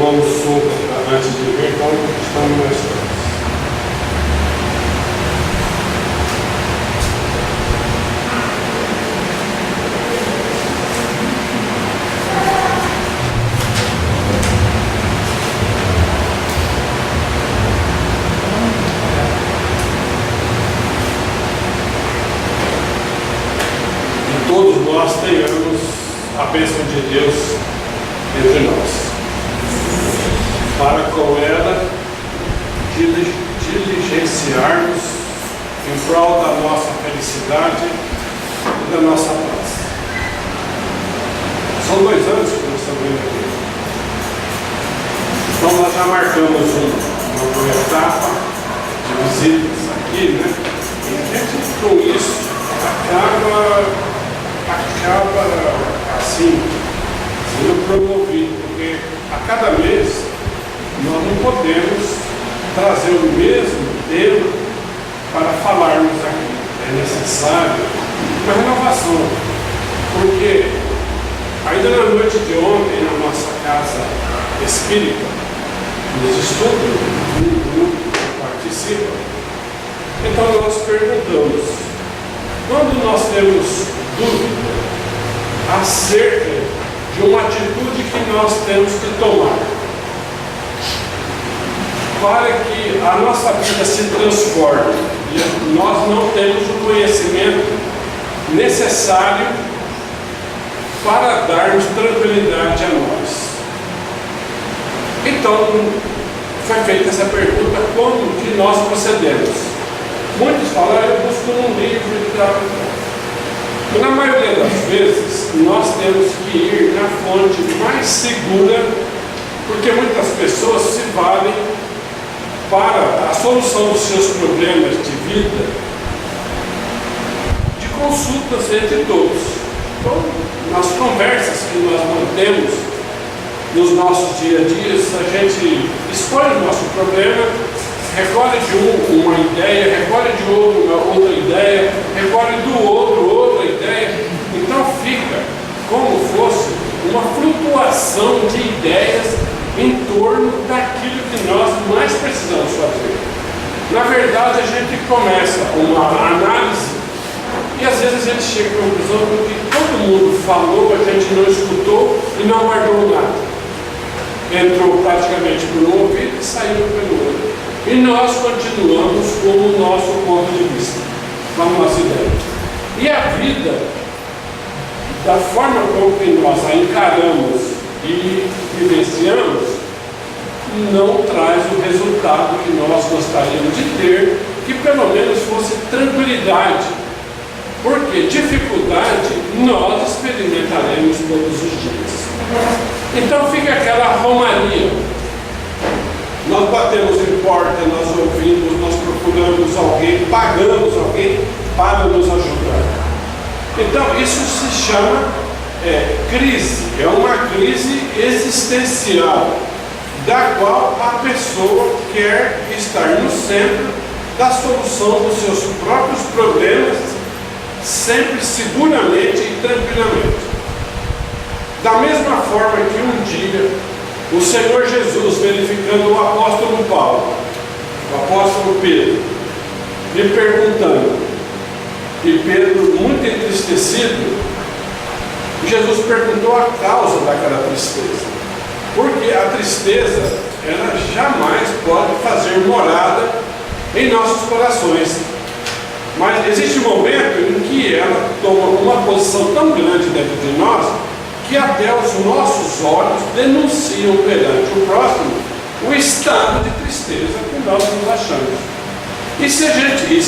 tomamos sopa antes de ver, então estamos mais fortes. Todos nós tenhamos a bênção de Deus entre nós, para com ela diligenciarmos em prol da nossa felicidade e da nossa paz. São 2 anos que nós estamos vendo aqui. Então nós já marcamos uma etapa de visitas aqui, né? E a gente com isso acaba assim sendo promovido, porque a cada mês nós não podemos trazer o mesmo tema para falarmos aqui. É necessário uma renovação, porque ainda na noite de ontem, na nossa casa espírita, nos estudos, um grupo que participa, então nós perguntamos, quando nós temos dúvida acerca de uma atitude que nós temos que tomar para que a nossa vida se transforme e nós não temos o conhecimento necessário para darmos tranquilidade a nós. Então foi feita essa pergunta: como que nós procedemos? Muitos falaram: eu busco num livro e tal. Na maioria das vezes, nós temos que ir na fonte mais segura, porque muitas pessoas se valem para a solução dos seus problemas de vida de consultas entre todos. Então, nas conversas que nós mantemos nos nossos dia a dia, a gente expõe o nosso problema, recolhe de uma ideia, recolhe de outro uma outra ideia, recolhe do outro outra ideia. Então fica como fosse uma flutuação de ideias em torno daquilo que nós mais precisamos fazer. Na verdade, a gente começa uma análise e às vezes a gente chega à conclusão de que todo mundo falou, a gente não escutou e não guardou nada. Entrou praticamente por um ouvido e saiu pelo outro. E nós continuamos com o nosso ponto de vista, com a nossa ideia. E a vida, da forma como que nós a encaramos e vivenciamos, não traz o resultado que nós gostaríamos de ter, que pelo menos fosse tranquilidade. Porque dificuldade nós experimentaremos todos os dias. Então fica aquela romaria. Nós batemos em porta, nós ouvimos, nós procuramos alguém, pagamos alguém para nos ajudar. Então isso se chama crise, é uma crise existencial, da qual a pessoa quer estar no centro da solução dos seus próprios problemas, sempre seguramente e tranquilamente. Da mesma forma que um dia o Senhor Jesus, verificando o apóstolo Paulo, o apóstolo Pedro, lhe perguntando, e Pedro muito entristecido, Jesus perguntou a causa daquela tristeza, porque a tristeza, ela jamais pode fazer morada em nossos corações, mas existe um momento em que ela toma uma posição tão grande dentro de nós, que até os nossos olhos denunciam perante o próximo o estado de tristeza que nós nos achamos. E se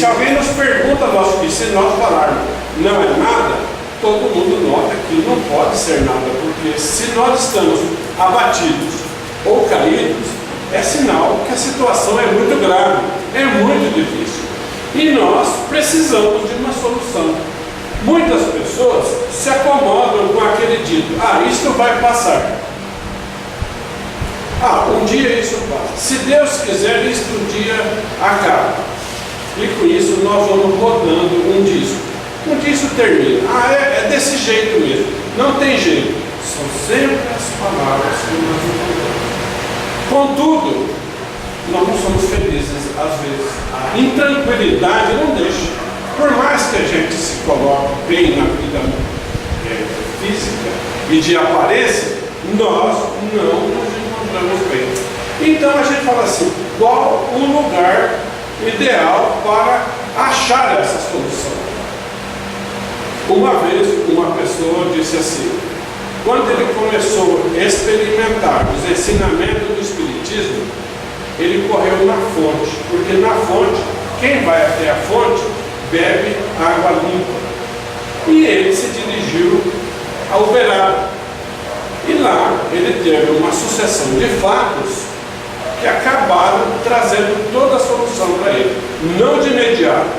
alguém nos pergunta, e se nós falarmos não é nada, todo mundo nota que não pode ser nada, porque se nós estamos abatidos ou caídos, é sinal que a situação é muito grave, é muito difícil. E nós precisamos de uma solução. Muitas pessoas se acomodam com aquele dito: isto vai passar. Um dia isso passa. Se Deus quiser, isto um dia acaba. E com isso nós vamos rodando um disco. Um dia isso termina. É desse jeito mesmo. Não tem jeito. São sempre as palavras que nós Contudo, nós não somos felizes às vezes. A intranquilidade não deixa. Por mais que a gente se coloque bem na vida física e de aparência, nós não nos encontramos bem. Então a gente fala assim, qual o lugar ideal para achar essa solução? Uma vez uma pessoa disse assim, quando ele começou a experimentar os ensinamentos do Espiritismo, ele correu na fonte, porque na fonte, quem vai até a fonte, bebe água limpa. E ele se dirigiu ao Uberaba. E lá ele teve uma sucessão de fatos que acabaram trazendo toda a solução para ele. Não de imediato,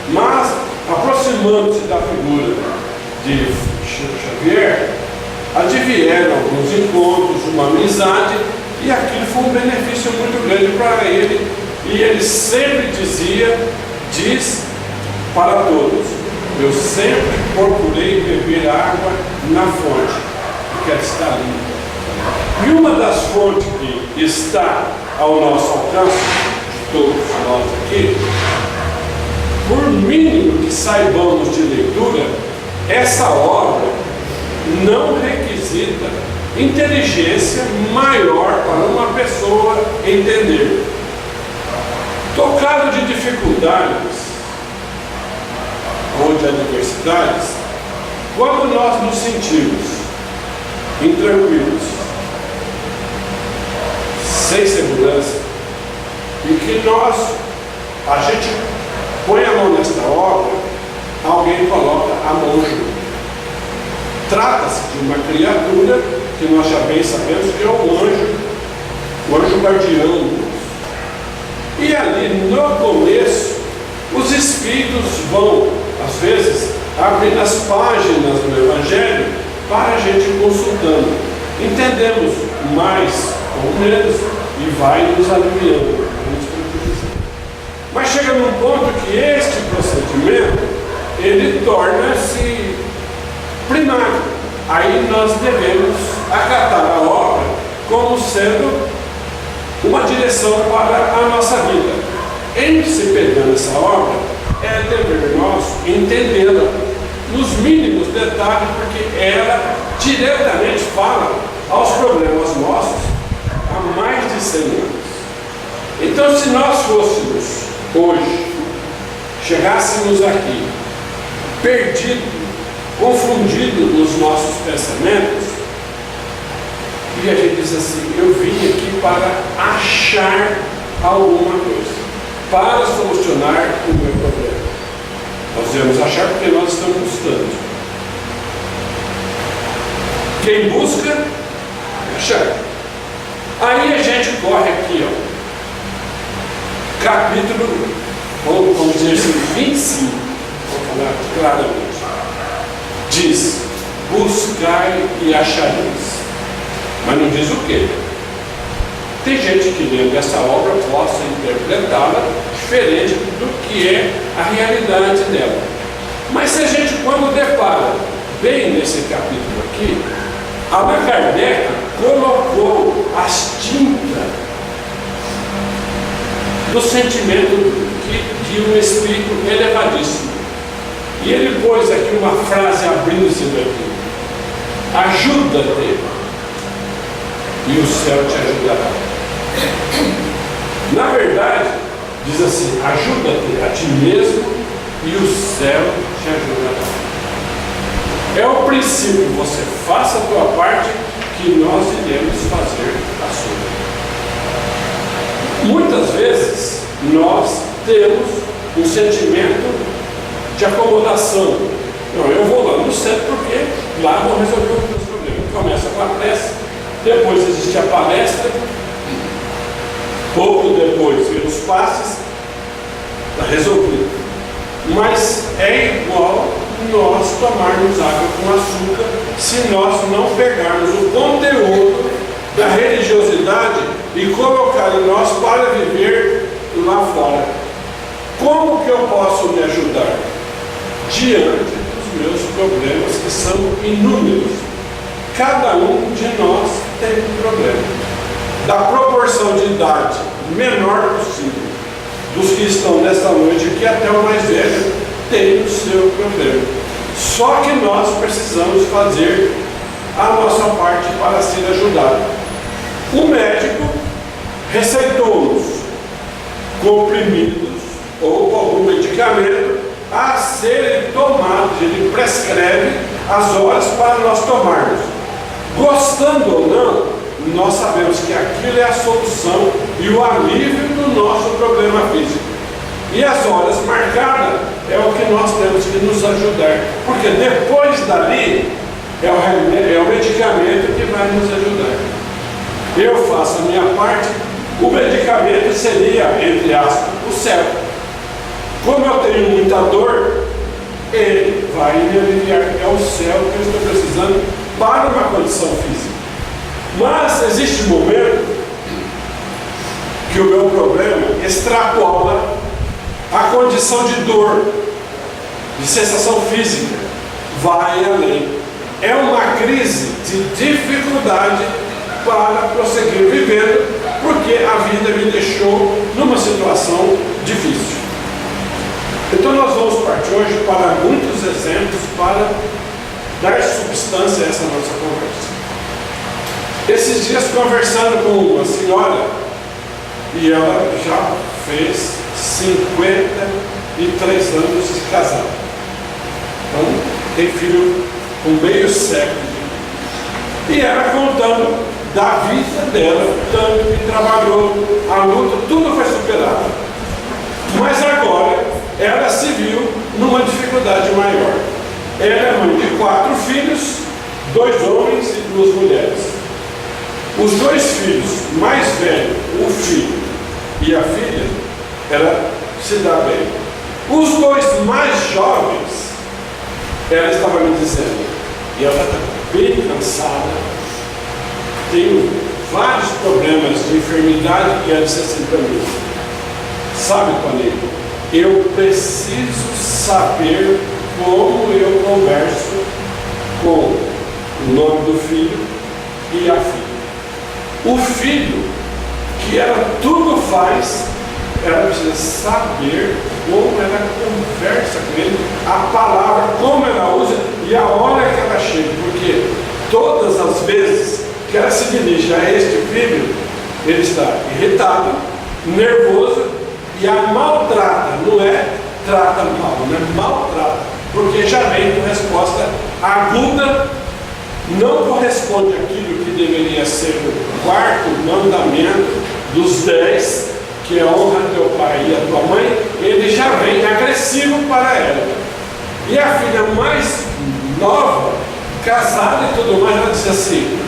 mas aproximando-se da figura de Chico Xavier, advieram alguns encontros, uma amizade, e aquilo foi um benefício muito grande para ele. E ele sempre diz para todos, eu sempre procurei beber água na fonte, porque ela está limpa. E uma das fontes que está ao nosso alcance, todos nós aqui, por mínimo que saibamos de leitura, essa obra não requisita inteligência maior para uma pessoa entender. Tocado de dificuldades ou de adversidades, quando nós nos sentimos intranquilos, sem segurança, e que a gente põe a mão nesta obra, alguém coloca a mão junto. Trata-se de uma criatura que nós já bem sabemos que é o anjo guardião. E ali no começo, os espíritos vão, às vezes, abrindo as páginas do Evangelho para a gente ir consultando. Entendemos mais ou menos e vai nos aliviando. Mas chega num ponto que este procedimento, ele torna-se primário. Aí nós devemos acatar a obra como sendo uma direção para a nossa vida. Em se pegando essa obra, é dever nosso entendê-la nos mínimos detalhes, porque ela diretamente fala aos problemas nossos há mais de 100 anos. Então, se nós fôssemos hoje, chegássemos aqui perdidos, confundidos nos nossos pensamentos, e a gente diz assim, eu vim aqui para achar alguma coisa, para solucionar o meu problema. Nós devemos achar porque nós estamos buscando. Quem busca, achar. Aí a gente corre aqui, capítulo, vamos dizer assim, 25, vou falar claramente. Diz, buscai e achareis. Mas não diz o quê? Tem gente que lendo essa obra possa interpretá-la diferente do que é a realidade dela. Mas se a gente, quando depara bem nesse capítulo aqui, Allan Kardec colocou as tintas do sentimento de um espírito elevadíssimo. E ele pôs aqui uma frase abrindo-se daqui: ajuda-te e o céu te ajudará. Na verdade, diz assim, ajuda-te a ti mesmo e o céu te ajudará. É o princípio, você faça a tua parte, que nós iremos fazer a sua. Muitas vezes nós temos um sentimento de acomodação. Não, eu vou lá no centro porque lá vou resolver os meus problemas. Começa com a prece, depois existe a palestra, pouco depois vem os passes, está resolvido. Mas é igual nós tomarmos água com açúcar se nós não pegarmos o conteúdo da religiosidade e colocar em nós para viver lá fora. Como que eu posso me ajudar? Diante dos meus problemas, que são inúmeros. Cada um de nós tem um problema. da proporção de idade menor possível dos que estão nesta noite aqui até o mais velho tem o seu problema. Só que nós precisamos fazer a nossa parte para ser ajudado. O médico receitou-nos comprimidos ou algum medicamento a serem tomados, ele prescreve as horas para nós tomarmos. Gostando ou não, nós sabemos que aquilo é a solução e o alívio do nosso problema físico. E as horas marcadas é o que nós temos que nos ajudar, porque depois dali é o medicamento que vai nos ajudar. Eu faço a minha parte, o medicamento seria, entre aspas, o céu. Como eu tenho muita dor, ele vai me aliviar. É o céu que eu estou precisando para uma condição física. Mas existe um momento que o meu problema extrapola a condição de dor, de sensação física, vai além. É uma crise de dificuldade para prosseguir vivendo, porque a vida me deixou numa situação difícil. Então nós vamos partir hoje para muitos exemplos para dar substância a essa nossa conversa. Esses dias conversando com uma senhora, e ela já fez 53 anos de casada. Então tem filho com meio século de vida. E ela contando da vida dela, tanto que trabalhou, a luta, tudo foi superado. Mas agora ela se viu numa dificuldade maior. Ela é mãe de 4 filhos, 2 homens e 2 mulheres. Os 2 filhos mais velhos, o filho e a filha, ela se dá bem. Os 2 mais jovens, ela estava me dizendo, e ela está bem cansada, tem vários problemas de enfermidade, e ela disse assim para mim, sabe, Panito, eu preciso saber como eu converso com o nome do filho e a filha. O filho, que ela tudo faz, ela precisa saber como ela conversa com ele, a palavra, como ela usa e a hora que ela chega, porque todas as vezes que ela se dirige a este filho, ele está irritado, nervoso e a maltrata, não é trata mal, não é maltrata, porque já vem com resposta aguda, não corresponde àquilo que deveria ser o 4º mandamento dos 10, que é honra teu pai e a tua mãe, ele já vem agressivo para ela. E a filha mais nova, casada e tudo mais, ela diz assim,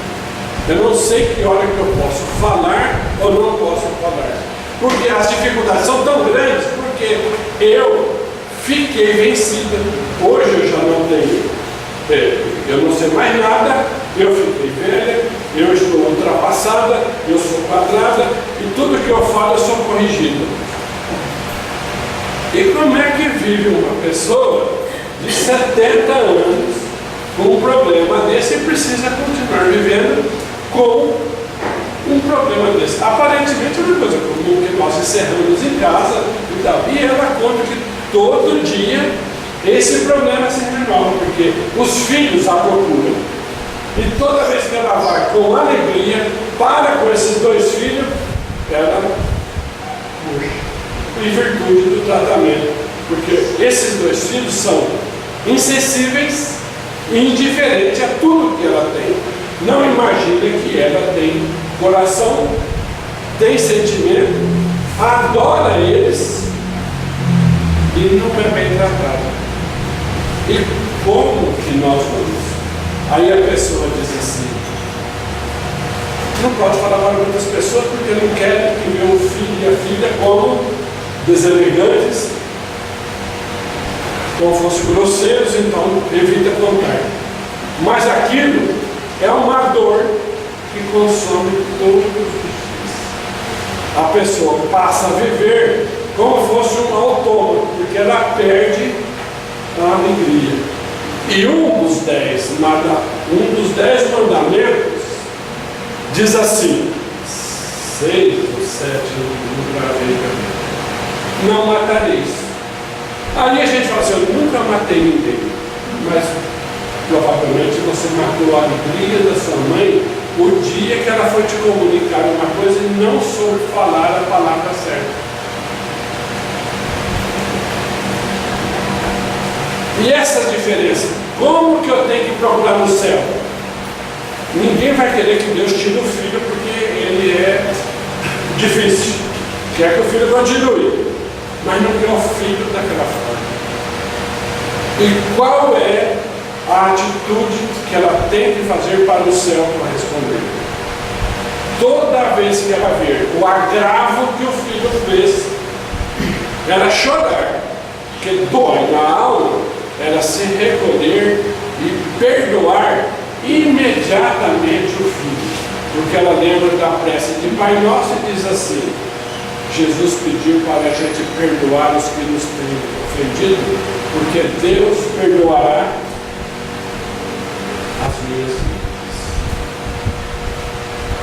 eu não sei que hora que eu posso falar ou não posso falar, porque as dificuldades são tão grandes, porque eu fiquei vencida, hoje eu já não tenho, eu não sei mais nada, eu fiquei velha, eu estou ultrapassada, eu sou quadrada, e tudo que eu falo eu sou corrigido. E como é que vive uma pessoa de 70 anos com um problema desse e precisa continuar vivendo com um problema desse? Aparentemente é uma coisa comum que nós encerramos em casa e tal. E ela conta que todo dia esse problema se renova, porque os filhos a procuram. E toda vez que ela vai com alegria para com esses 2 filhos, ela puxa, em virtude do tratamento. Porque esses 2 filhos são insensíveis e indiferentes a tudo que ela tem. Não imagina que ela tem coração, tem sentimento, adora eles e não é bem tratada. E como que nós vamos? Aí a pessoa diz assim, não pode falar para muitas pessoas porque não querem que meu filho e a filha como deselegantes, como fossem grosseiros, então evita contar. Mas aquilo é uma dor que consome todos os dias. A pessoa passa a viver como fosse um autômato, porque ela perde a alegria. E um dos 10 mandamentos diz assim, 6 ou 7, não gravei também. Não matareis. Ali a gente fala assim, eu nunca matei ninguém, mas provavelmente você matou a alegria da sua mãe o dia que ela foi te comunicar uma coisa e não soube falar a palavra certa. E essa diferença, como que eu tenho que procurar no céu? Ninguém vai querer que Deus tire o filho porque ele é difícil. Quer que o filho continue, mas não quer o filho daquela forma. E qual é a atitude que ela tem que fazer para o céu para responder? Toda vez que ela ver o agravo que o filho fez, ela chorar, porque dói na alma, ela se recolher e perdoar imediatamente o filho, porque ela lembra da prece de Pai Nosso e diz assim: Jesus pediu para a gente perdoar os que nos têm ofendido, porque Deus perdoará as minhas vidas.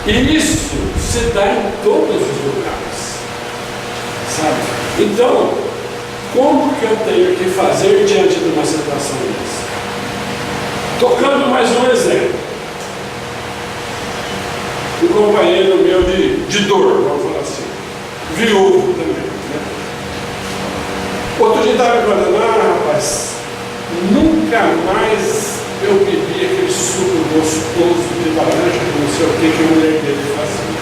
E isso se dá em todos os lugares, sabe? Então, como que eu tenho que fazer diante de uma situação dessa? Tocando mais um exemplo. Um companheiro meu de dor, vamos falar assim, viúvo também, né? Outro dia estava me falando, rapaz, nunca mais eu bebi aquele suco gostoso de laranja, não sei o que a mulher dele fazia.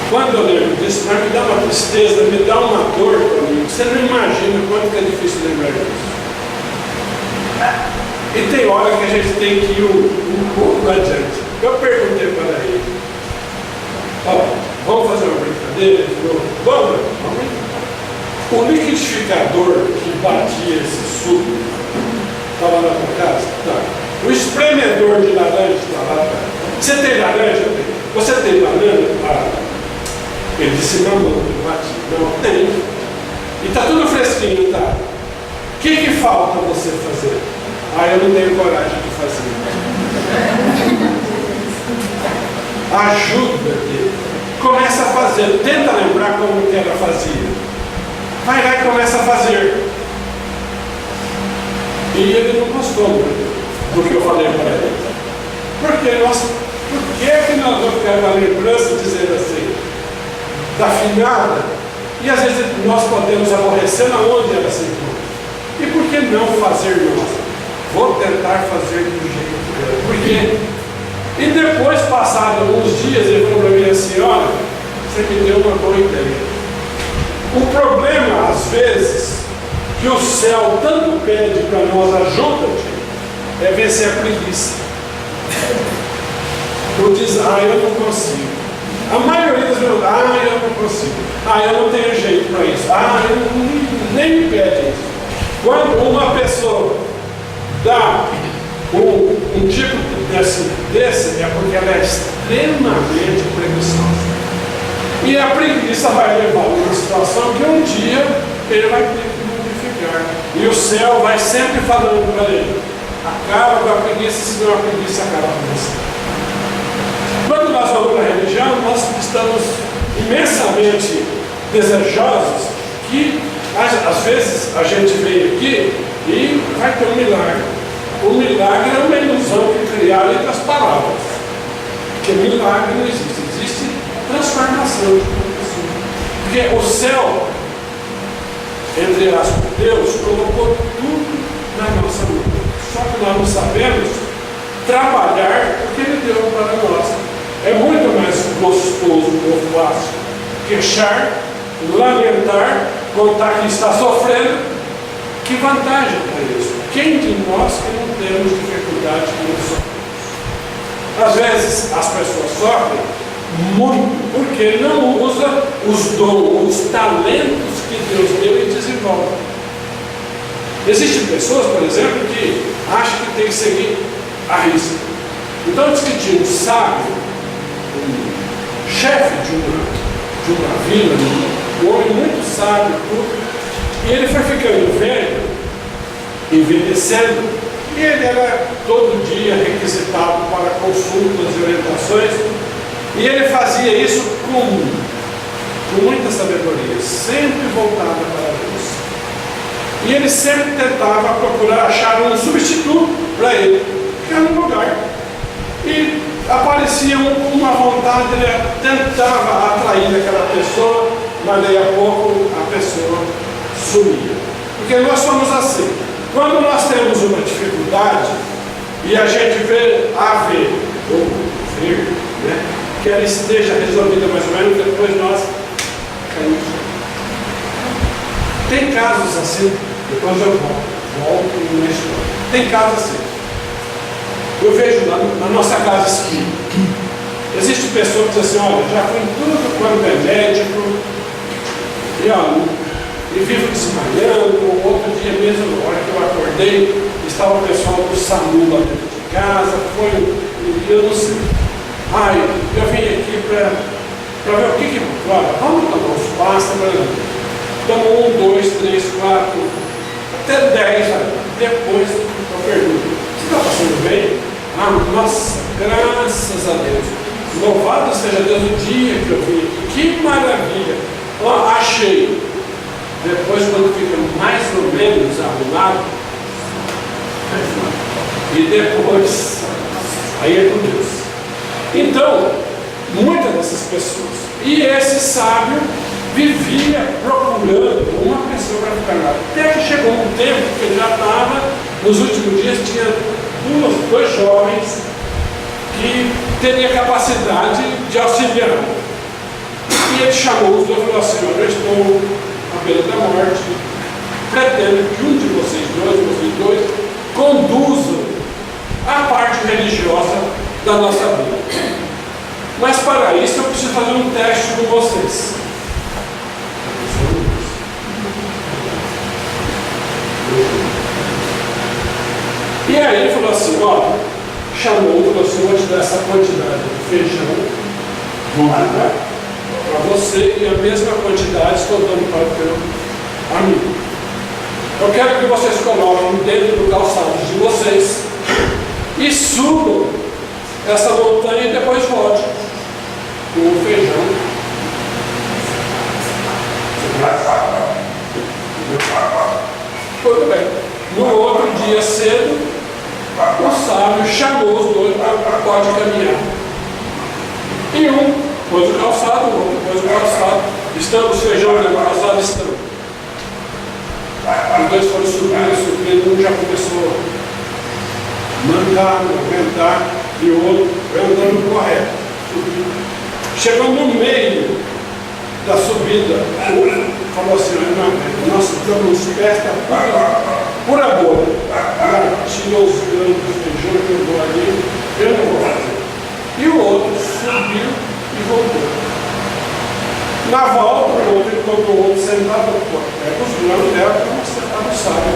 Quando eu lembro disso, mas me dá uma tristeza, me dá uma dor para mim. Você não imagina quanto que é difícil lembrar disso. E tem hora que a gente tem que ir um pouco adiante. Eu perguntei para ele: vamos fazer uma brincadeira? Ele falou: vamos. O liquidificador que batia esse suco estava na tua casa? Tá. O espremedor de laranja está lá atrás. Você tem laranja? Você tem banana? Ele disse: não, eu bati. Não, tem. E está tudo fresquinho, tá? O que falta você fazer? Eu não tenho coragem de fazer. Ajuda-te. Começa a fazer. Tenta lembrar como que ela fazia. Vai lá e começa a fazer. E ele não gostou muito do que eu falei para ele. Por que nós vamos ficar na lembrança dizendo assim, da finada? E às vezes nós podemos aborrecer na onde ela se encontra. E por que não fazer nós? Vou tentar fazer do jeito dela. Por quê? E depois, passado alguns dias, ele falou para mim assim: olha, você me deu uma boa ideia. O problema, às vezes, que o céu tanto pede para nós, ajuda-te, é vencer a preguiça. Tu diz: eu não consigo. A maioria das pessoas: eu não consigo. Eu não tenho jeito para isso. Nem me pede isso. Quando uma pessoa dá um tipo desse, é porque ela é extremamente preguiçosa. E a preguiça vai levar a uma situação que um dia ele vai ter que modificar. E o céu vai sempre falando para ele: acaba com a preguiça, senão a preguiça acaba com você. Quando nós vamos para a religião, nós estamos imensamente desejosos que, às vezes, a gente vem aqui e vai ter um milagre. O milagre é uma ilusão que criaram entre as palavras. Porque milagre não existe. Existe transformação de uma pessoa. Porque o céu, entre aspas, Deus colocou tudo na nossa mão. Só que nós não sabemos trabalhar o que Ele deu para nós. É muito mais gostoso ou fácil queixar, lamentar, contar que está sofrendo. Que vantagem para isso? Quem de nós que não temos dificuldade com sofrer? Às vezes as pessoas sofrem muito porque não usa os dons, os talentos que Deus deu e desenvolve. Existem pessoas, por exemplo, que acham que tem que seguir a risca. Então diz que tinha um sábio, um chefe de uma vila, um homem muito sábio, e ele foi ficando velho, envelhecendo, e ele era todo dia requisitado para consultas e orientações, E ele fazia isso com muita sabedoria, sempre voltado para Deus. E ele sempre tentava procurar achar um substituto para ele, ficar no lugar. E aparecia uma vontade, ele tentava atrair aquela pessoa, mas daí a pouco a pessoa sumia. Porque nós somos assim. Quando nós temos uma dificuldade e a gente vê ou ver, né, que ela esteja resolvida mais ou menos, depois nós caímos. Tem casos assim, depois eu volto na história. Tem casos assim. Eu vejo na nossa casa espírita, existe pessoa que diz assim, olha, já fui em tudo quanto é médico, e vivo desmaiando. Outro dia mesmo, na hora que eu acordei, estava o pessoal do SAMU lá dentro de casa, eu não sei. Eu vim aqui para ver o que olha, vamos tomar uns pastas, toma 1, 2, 3, 4, até 10, depois eu pergunto, você está passando bem? Nossa, graças a Deus, louvado seja Deus o dia que eu vim aqui, que maravilha, achei. Depois, quando fica mais ou menos arrumado, e depois, aí é com Deus. Então, muitas dessas pessoas, e esse sábio vivia procurando uma pessoa para ficar lá, até que chegou um tempo que ele já estava, nos últimos dias, tinha dois jovens que teriam capacidade de auxiliar. E ele chamou os dois e falou assim, eu estou à beira da morte, pretendo que um de vocês dois, conduzam a parte religiosa da nossa vida. Mas para isso eu preciso fazer um teste com vocês. E aí ele falou assim, chamou, falou assim, vou te dar essa quantidade de feijão, para você, e a mesma quantidade estou dando para o teu amigo. Eu quero que vocês coloquem dentro do calçado de vocês e subam essa montanha e depois volte com o feijão. Tudo bem. No outro dia cedo, o sábio chamou os dois para pode caminhar. E um pôs o calçado, o outro pôs o calçado. Estamos feijão no calçado, estamos. Os dois foram subindo, um já começou a mandar, aumentar, e o outro andando correto, subindo. Chegou no meio da subida, falou assim, nós estamos nos pés, está pura boa. Tirou os grãos do feijão, jogou ali, eu não vou fazer. E o outro subiu e voltou. Na volta, o outro encontrou o outro sentado, pega os grãos dela para mostrar no sábio.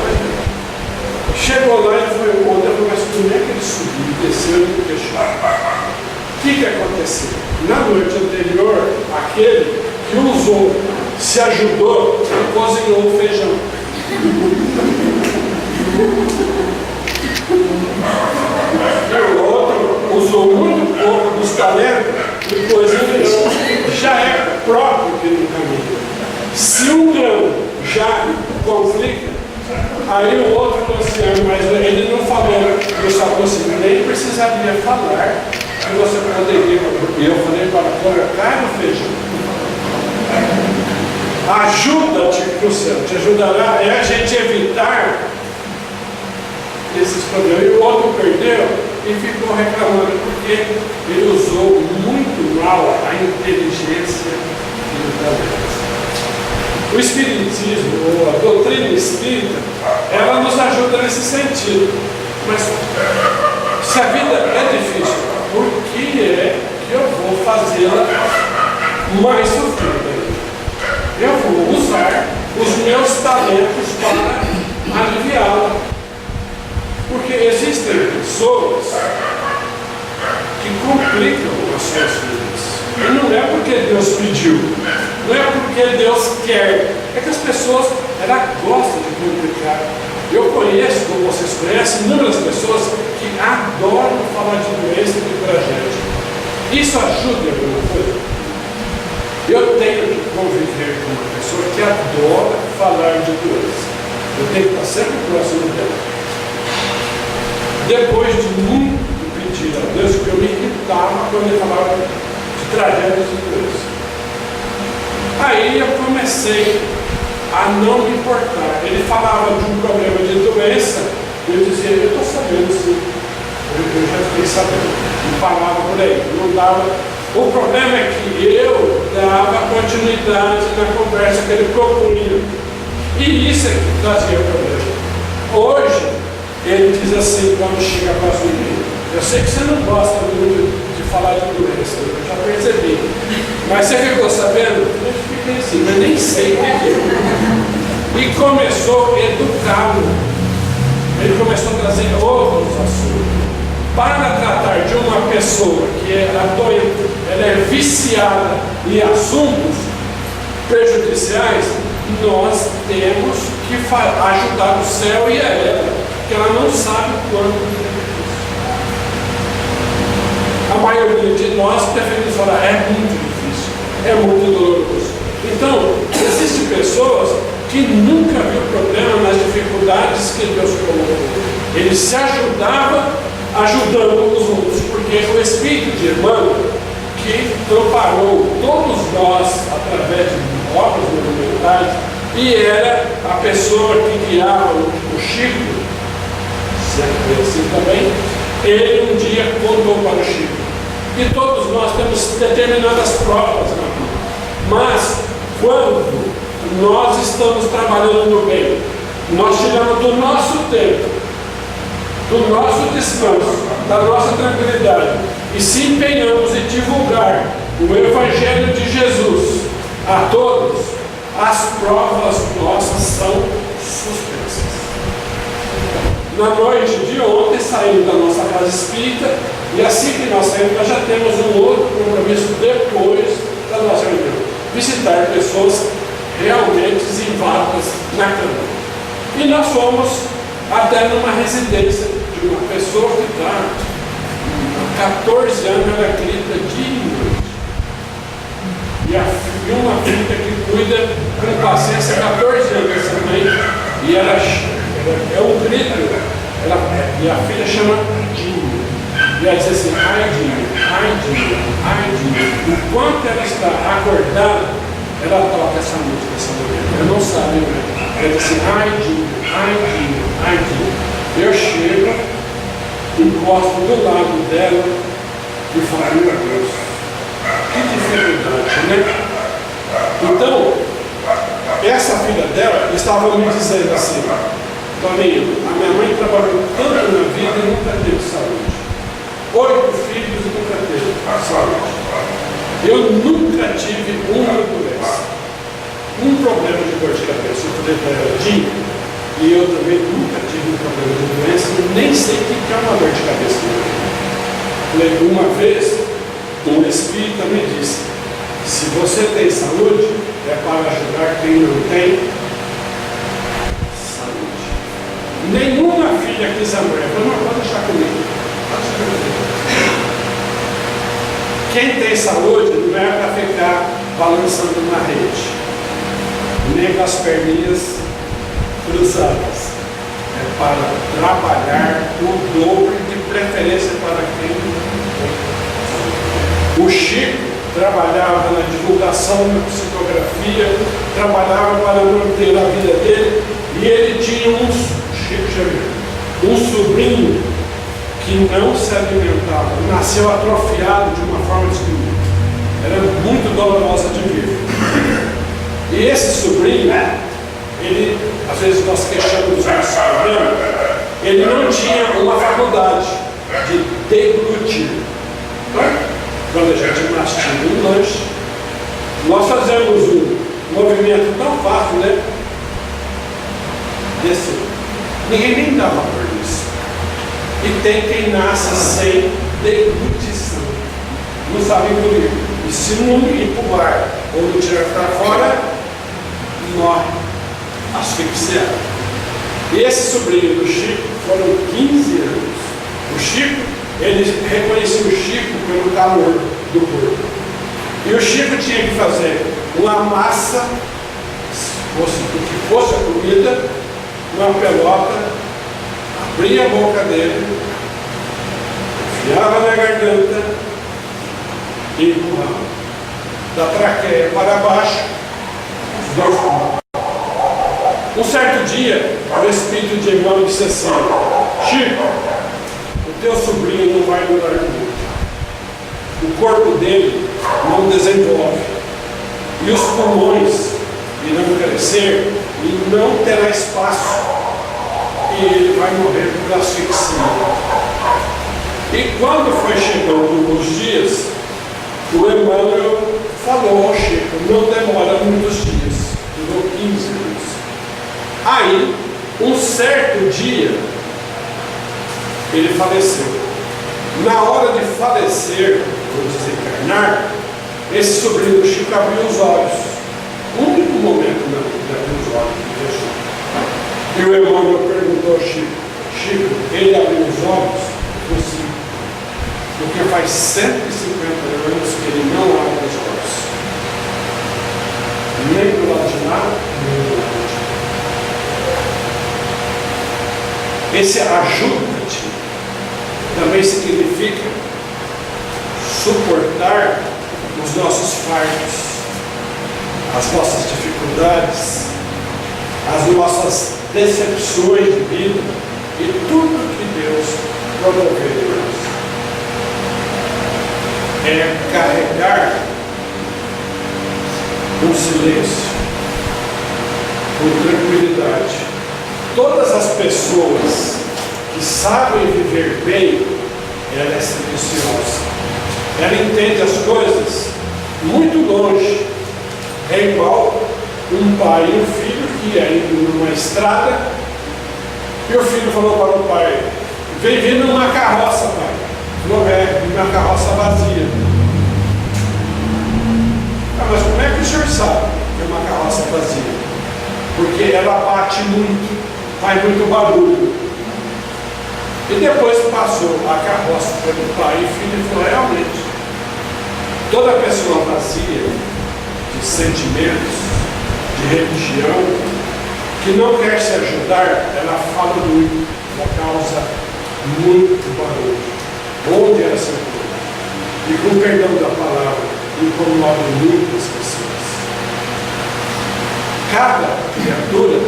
Chegou lá e foi ontem, mas como é que ele subiu, desceu e deixou? O que aconteceu? Na noite anterior, aquele que usou, se ajudou e cozinhou o feijão. E o outro usou muito pouco dos talentos e cozinhou. Já é próprio que no caminho. Se um grão já complica, aí o outro falou assim, mas ele não falou, eu só consegui, nem precisaria falar que você poderia, porque eu falei para colocar no feijão. Ajuda-te que o céu te ajudará, é a gente evitar esses problemas. E o outro perdeu e ficou reclamando, porque ele usou muito mal a inteligência do talento. O Espiritismo, ou a doutrina espírita, ela nos ajuda nesse sentido. Mas se a vida é difícil, por que é que eu vou fazê-la mais sofrida? Eu vou usar os meus talentos para aliviá-la. Porque existem pessoas que complicam as suas vidas. E não é porque Deus pediu, não é porque Deus quer, é que as pessoas, elas gostam de complicar. Eu conheço, como vocês conhecem, inúmeras pessoas que adoram falar de doença e de tragédia. Isso ajuda, irmão, conviver com uma pessoa que adora falar de doença. Eu tenho que estar sempre próximo dela. Depois de muito pedir a Deus, porque eu me irritava quando ele falava de tragédias de doença. Aí eu comecei a não me importar. Ele falava de um problema de doença, eu dizia, eu estou sabendo sim. Eu já fiquei sabendo. E parava por aí, não dava. O problema é que eu dava continuidade na conversa que ele propunha. E isso é que trazia problema. Hoje, ele diz assim, quando chega próximo de mim, eu sei que você não gosta muito de falar de doença, eu já percebi. Mas você ficou sabendo? Eu fiquei assim, mas nem sei o que é. E começou a educá-lo. Ele começou a trazer outros assuntos. Para tratar de uma pessoa que ela é viciada em assuntos prejudiciais, nós temos que ajudar o céu e a ela, porque ela não sabe quando é difícil. A maioria de nós preferimos falar, é muito difícil, é muito doloroso. Então, existem pessoas que nunca viu problema nas dificuldades que Deus colocou. Ele se ajudava ajudando os outros, porque o Espírito de irmão que amparou todos nós através de obras monumentais, e era a pessoa que guiava o Chico, sempre assim também. Ele um dia contou para o Chico, e todos nós temos determinadas provas na vida, mas quando nós estamos trabalhando bem, nós tiramos do nosso tempo, do nosso descanso, da nossa tranquilidade, e se empenhamos em divulgar o Evangelho de Jesus a todos, as provas nossas são suspensas. Na noite de ontem saímos da nossa casa espírita, e assim que nós saímos, nós já temos um outro compromisso depois da nossa reunião: visitar pessoas realmente inválidas na cama. E nós fomos até numa residência de uma pessoa que está há 14 anos, ela grita dia e noite. E uma filha que cuida com paciência há 14 anos também, e ela é um grito, e a filha chama Dinho. E ela diz assim, ai Dinho, ai Dinho, ai Dinho. Enquanto ela está acordada, ela toca essa música, essa mulher. Ela não sabe, né? Ela diz assim, ai Dinho, ai Dinho, ai Dinho. Eu chego, encosto do lado dela e falo, meu Deus, que dificuldade, né? Então, essa filha dela estava me dizendo assim, Toninho, a minha mãe trabalhou tanto na vida e nunca teve saúde. 8 filhos e nunca teve saúde. Eu nunca tive uma doença, um problema de dor de cabeça. Eu falei para ela, Dinho, e eu também nunca tive um problema de doença, nem sei o que é uma dor de cabeça. Falei, uma vez, um espírita me disse, se você tem saúde, é para ajudar quem não tem saúde. Nenhuma filha quis a mãe. Eu falei, não, pode deixar comigo. Quem tem saúde não é para ficar balançando na rede, nem com as perninhas cruzadas. É para trabalhar o dobro, de preferência para quem tem. O Chico trabalhava na divulgação da psicografia, trabalhava para manter a vida dele, e ele tinha um sobrinho que não se alimentava, nasceu atrofiado de uma forma descrita. Era muito dolorosa de ver. E esse sobrinho, ele, às vezes nós queixamos dos nossos problemas, ele não tinha uma faculdade de deglutir. Quando a gente mastiga um lanche, nós fazemos um movimento tão fácil, né? Desse. Ninguém nem dava por isso. E tem quem nasce sem deglutição. Não sabe engolir. E se não ir para o ar ou não tirar para fora, morre asfixiado. E esse sobrinho do Chico foram 15 anos. O Chico, ele reconhecia o Chico pelo calor do corpo. E o Chico tinha que fazer uma massa, o que fosse a comida, uma pelota, abria a boca dele, enfiava na garganta e empurrava da traqueia para baixo, os dois pulmões. Um certo dia, o espírito de Emmanuel disse assim: Chico, o teu sobrinho não vai durar muito. O corpo dele não desenvolve. E os pulmões irão crescer e não terá espaço. E ele vai morrer por asfixia. E quando foi chegando os dias, o Emmanuel falou ao Chico: não demora muitos dias. Durou 15 anos. Aí, um certo dia, ele faleceu. Na hora de falecer, ou desencarnar, esse sobrinho do Chico abriu os olhos. O único momento na vida de abrir os olhos de Jesus. E o Emmanuel perguntou ao Chico: Chico, ele abriu os olhos? Eu disse: sim. Porque faz 150 anos que ele não abre os olhos. Nem do lado de lá, nem do lado de lá. Esse ajuda-te também significa suportar os nossos fardos, as nossas dificuldades, as nossas decepções de vida e tudo que Deus promoveu em nós. É carregar com silêncio, com tranquilidade. Todas as pessoas que sabem viver bem, ela é silenciosa. Ela entende as coisas muito longe. É igual um pai e um filho que ia indo numa estrada e o filho falou para o pai: vem vindo uma carroça, pai. Falou: é, uma carroça vazia. Ah, mas como é que o senhor sabe que é uma carroça vazia? Porque ela bate muito, faz muito barulho. E depois passou a carroça pelo pai e filho e falou: realmente, toda pessoa vazia de sentimentos, de religião, que não quer se ajudar, ela fala muito, ela causa muito barulho. Onde ela se encontra? E com perdão da palavra, incomoda muitas pessoas. Cada criatura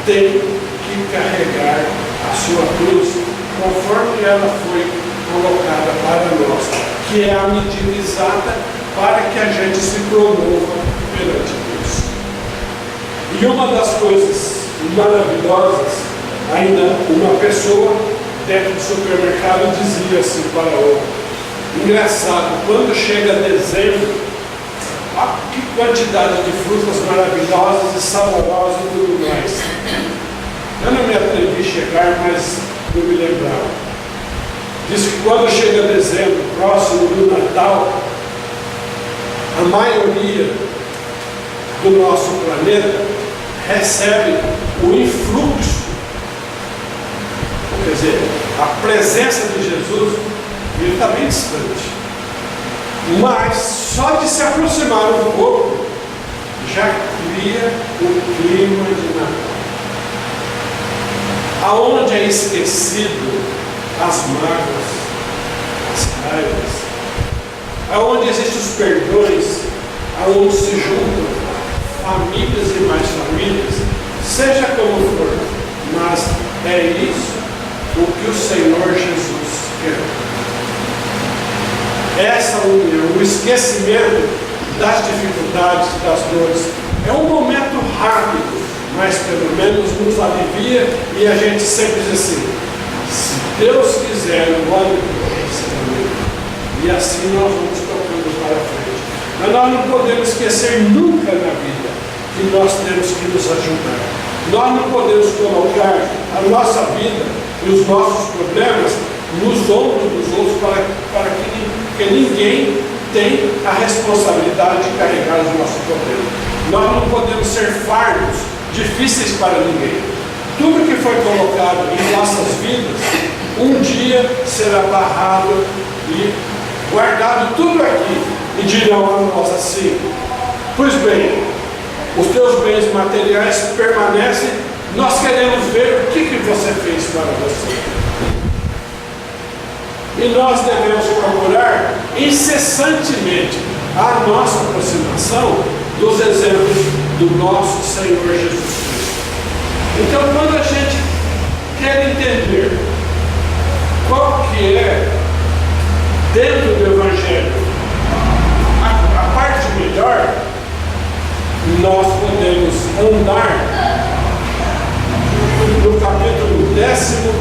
tem que carregar a sua cruz conforme ela foi colocada para nós, que é a medida exata para que a gente se promova perante Deus. E uma das coisas maravilhosas, ainda uma pessoa dentro do supermercado dizia assim para outra: engraçado, quando chega dezembro, olha que quantidade de frutas maravilhosas e saborosas e tudo mais. Eu não me atrevi a chegar, mas não me lembrava. Diz que quando chega dezembro, próximo do Natal, a maioria do nosso planeta recebe o influxo, quer dizer, a presença de Jesus, ele está bem distante. Mas só de se aproximar um pouco, já cria o clima de Natal. Aonde é esquecido as mágoas, as raivas, aonde existem os perdões, aonde se juntam famílias e mais famílias, seja como for, mas é isso o que o Senhor Jesus quer. Essa união, o esquecimento das dificuldades, das dores, é um momento rápido, mas pelo menos nos alivia e a gente sempre diz assim: se Deus quiser, no ano que vem, e assim nós vamos tocando para frente. Mas nós não podemos esquecer nunca na vida que nós temos que nos ajudar. Nós não podemos colocar a nossa vida e os nossos problemas nos ombros dos outros para que ninguém tenha a responsabilidade de carregar os nossos problemas. Nós não podemos ser fardos difíceis para ninguém. Tudo que foi colocado em nossas vidas, um dia será barrado e guardado tudo aqui. E dirão a nós assim: Pois bem, os teus bens materiais permanecem. Nós queremos ver o que você fez para você. E nós devemos procurar incessantemente a nossa aproximação dos exemplos do nosso Senhor Jesus Cristo. Então, quando a gente quer entender qual que é, dentro do Evangelho, a parte melhor, nós podemos andar no capítulo 15 ou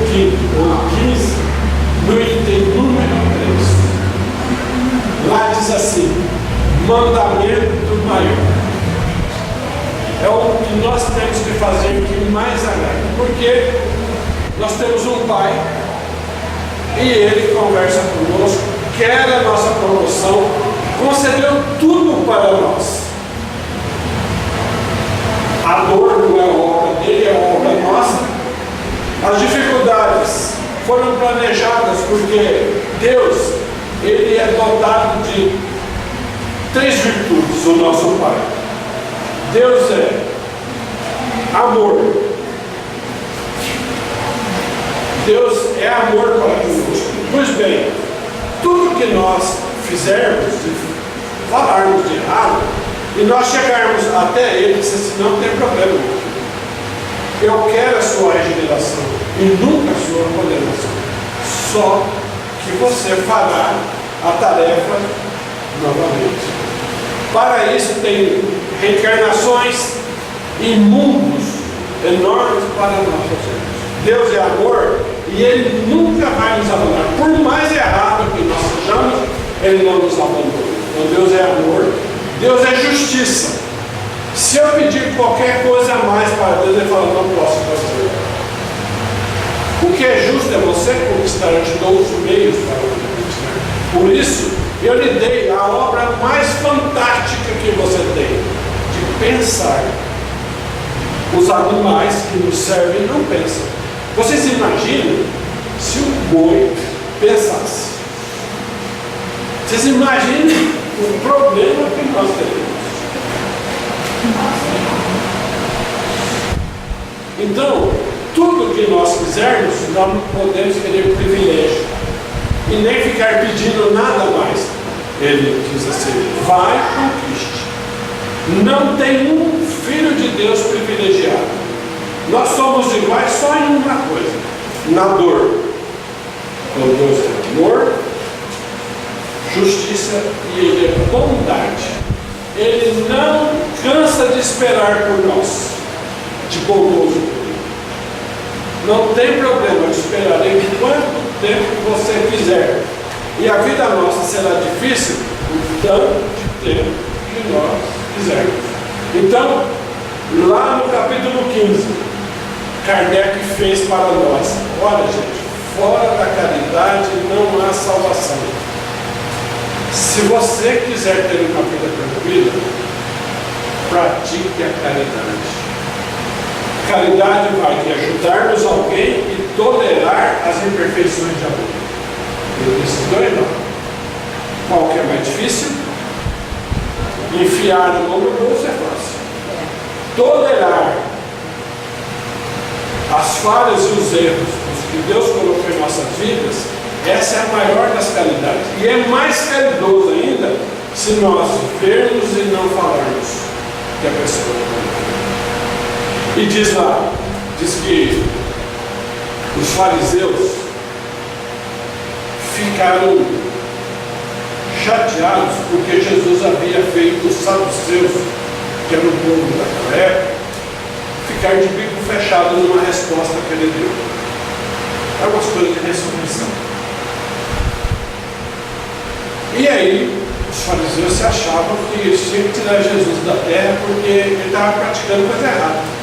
15, no item número 3. Lá diz assim: mandamento maior. É o que nós temos que fazer que mais agrada, porque nós temos um Pai e Ele conversa conosco, quer a nossa promoção, concedeu tudo para nós. A dor não é obra dele, é obra nossa. As dificuldades foram planejadas porque Deus, Ele é dotado de 3 virtudes, o nosso Pai. Deus é amor. Deus é amor para conosco. Pois bem, tudo que nós fizermos, falarmos de errado, e nós chegarmos até Ele e dizer assim: não tem problema, eu quero a sua regeneração e nunca a sua condenação, só que você fará a tarefa novamente. Para isso tem reencarnações e mundos enormes para nós fazermos. Deus é amor e Ele nunca vai nos abandonar. Por mais errado que nós sejamos, Ele não nos abandona. Então Deus é amor, Deus é justiça. Se eu pedir qualquer coisa a mais para Deus, Ele fala: não posso fazer. O que é justo é você conquistar, eu te dou os meios para você conquistar. Por isso, eu lhe dei a obra mais fantástica que você tem, de pensar. Os animais que nos servem não pensam. Vocês imaginam se o boi pensasse? Vocês imaginam o problema que nós teremos? Então, tudo que nós fizermos, nós não podemos querer privilégio e nem ficar pedindo nada mais. Ele diz assim: vai, conquiste. Não tem um filho de Deus privilegiado. Nós somos iguais só em uma coisa: na dor. Então Deus é amor, justiça e Ele é bondade. Ele não cansa de esperar por nós, de bondoso. Não tem problema de esperar em quanto tempo você quiser. E a vida nossa será difícil o tanto de tempo que nós quisermos. Então, lá no capítulo 15, Kardec fez para nós: olha, gente, fora da caridade não há salvação. Se você quiser ter uma vida tranquila, pratique a caridade. Caridade vai te ajudarmos alguém e tolerar as imperfeições de alguém. Ele disse: dois não. Qual que é mais difícil? Enfiar a mão no bolso é fácil. Tolerar as falhas e os erros que Deus colocou em nossas vidas, essa é a maior das caridades. E é mais caridoso ainda se nós vermos e não falarmos que a pessoa não. E diz lá, diz que os fariseus ficaram chateados porque Jesus havia feito os saduceus, que era o povo daquela época, ficar de bico fechado numa resposta que ele deu. É umas coisas de ressurreição. E aí, os fariseus se achavam que eles tinham que tirar Jesus da terra porque ele estava praticando coisa errada.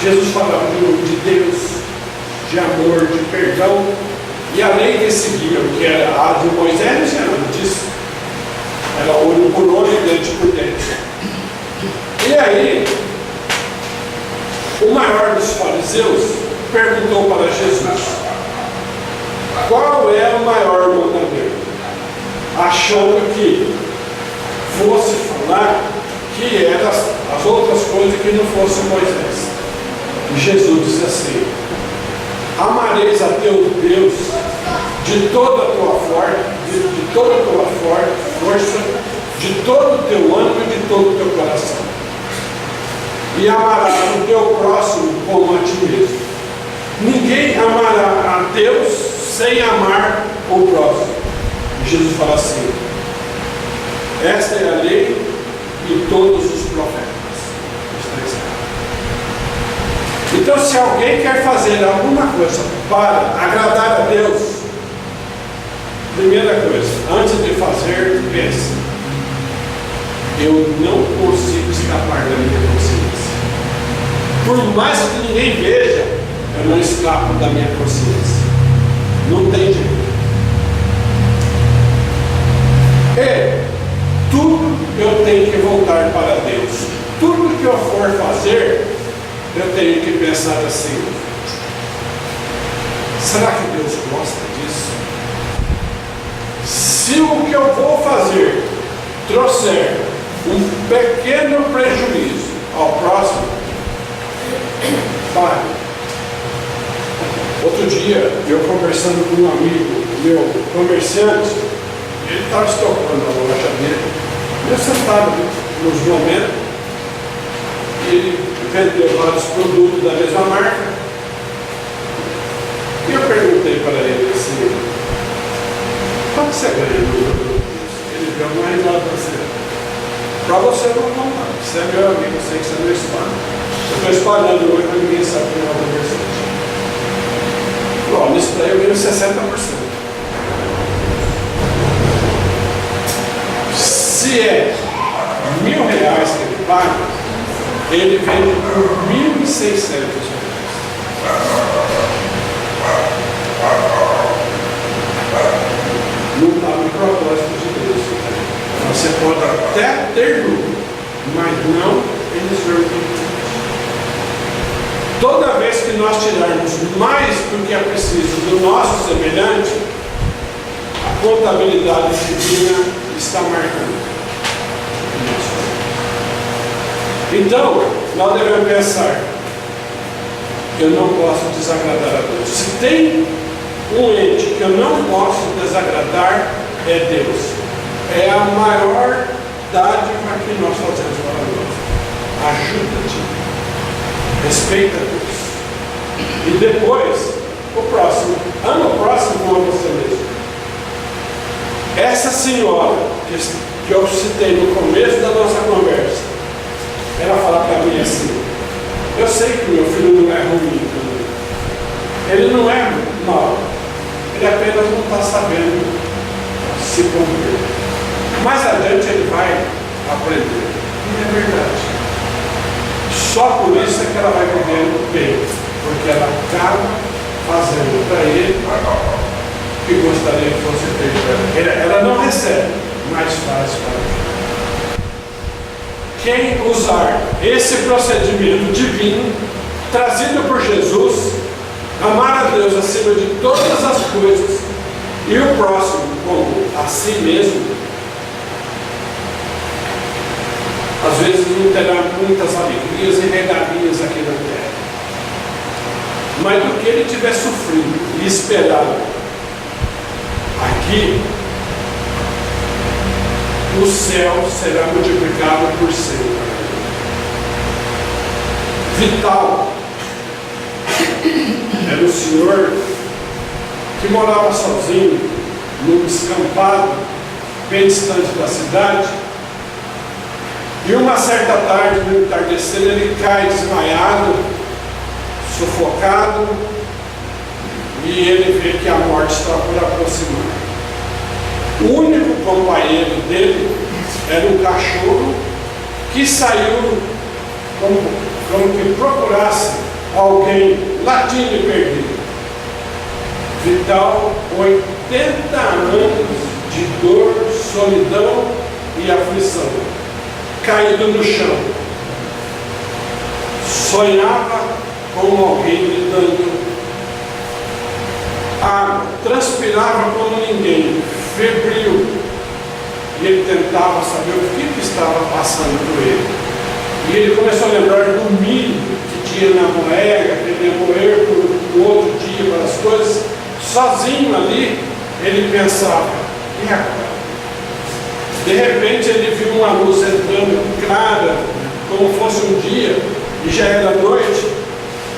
Jesus falava de Deus, de amor, de perdão, e a lei que seguiam, que era a de Moisés, não tinha nada disso. Era olho por olho, dente por dente. E aí, o maior dos fariseus perguntou para Jesus: qual é o maior mandamento? Achando que fosse falar que eram as outras coisas que não fossem Moisés. E Jesus disse assim: amareis a teu Deus de toda a tua força, de todo o teu ânimo e de todo o teu coração. E amarás o teu próximo como a ti mesmo. Ninguém amará a Deus sem amar o próximo. E Jesus fala assim: esta é a lei e todos os profetas. Está escrito. Então, se alguém quer fazer alguma coisa para agradar a Deus, primeira coisa, antes de fazer, pense: eu não consigo escapar da minha consciência. Por mais que ninguém veja, eu não escapo da minha consciência. Não tem jeito. E tudo eu tenho que voltar para Deus. Tudo que eu for fazer, eu tenho que pensar assim: será que Deus gosta disso? Se o que eu vou fazer trouxer um pequeno prejuízo ao próximo, pare. Outro dia, eu conversando com um amigo meu, comerciante, ele estava estocando a loja dele, eu sentado nos momentos, e ele vendeu vários produtos da mesma marca, e eu perguntei para ele assim: quanto você ganha no produto? Ele deu uma risada para você. Para você não contar, você é meu amigo, eu sei que você não espalha. Eu estou espalhando hoje, mas ninguém sabe que é uma conversante. Ó, nisso daí eu ganho 60%. Se é R$1.000 que ele paga, ele vende por R$1.600. Não está no propósito de Deus. Você pode até ter lucro, mas não em exorbitante. Toda vez que nós tirarmos mais do que é preciso do nosso semelhante, a contabilidade divina está marcando. Então, nós devemos pensar: eu não posso desagradar a Deus. Se tem um ente que eu não posso desagradar, é Deus. É a maior dádiva que nós fazemos para nós. Ajuda-te. Respeita Deus. E depois, o próximo. Ama o próximo como você mesmo. Essa senhora que eu citei no começo da nossa conversa, ela fala para mim assim: eu sei que meu filho não é ruim, ele não é mau, ele apenas não está sabendo se converter. Mais adiante ele vai aprender. E é verdade. Só por isso é que ela vai vivendo bem, porque ela acaba fazendo para ele o que gostaria que fosse feito para ele. Ela não recebe, mas faz para ele. Quem usar esse procedimento divino, trazido por Jesus, amar a Deus acima de todas as coisas e o próximo como a si mesmo, às vezes não terá muitas alegrias e regalias aqui na terra, mas do que ele tiver sofrido e esperado aqui, o céu será multiplicado por 100. Vital era o senhor que morava sozinho num descampado bem distante da cidade. E uma certa tarde, no entardecer, ele cai desmaiado, sufocado, e ele vê que a morte está por aproximar. O único companheiro dele era um cachorro que saiu como que procurasse alguém latindo e perdido. Vital, 80 anos de dor, solidão e aflição, caído no chão, sonhava com alguém lhe dando água, transpirava como ninguém, febril, e ele tentava saber o que estava passando por ele. E ele começou a lembrar do milho que tinha na moega, que ele ia moer por outro dia, para as coisas. Sozinho ali, ele pensava, e agora? De repente ele viu uma luz entrando clara, como fosse um dia, e já era noite,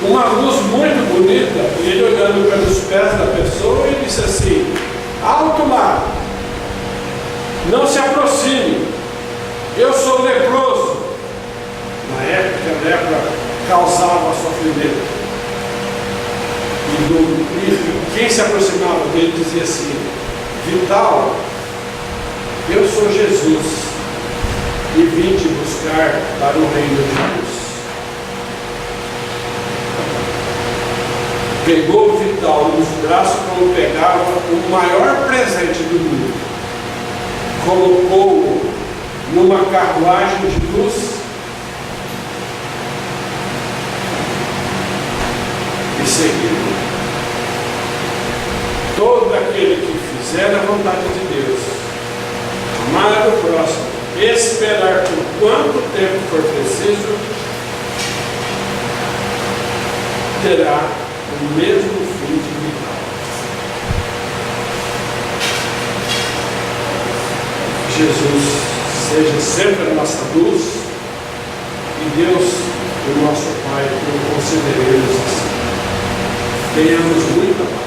uma luz muito bonita, e ele olhando pelos pés da pessoa, e disse assim, alto lá, não se aproxime, eu sou leproso. Na época, a lepra causava sofrimento. E quem se aproximava dele dizia assim, Vital, eu sou Jesus e vim te buscar para o reino de Deus. Pegou o Vital nos braços como pegava o maior presente do mundo. Colocou-o numa carruagem de luz e seguiu. Todo aquele que fizer a vontade de Deus, amar o próximo, esperar por quanto tempo for preciso, terá o mesmo fim de Vital. Jesus seja sempre a nossa luz e Deus, o nosso Pai, que o consideremos assim. Tenhamos muita paz.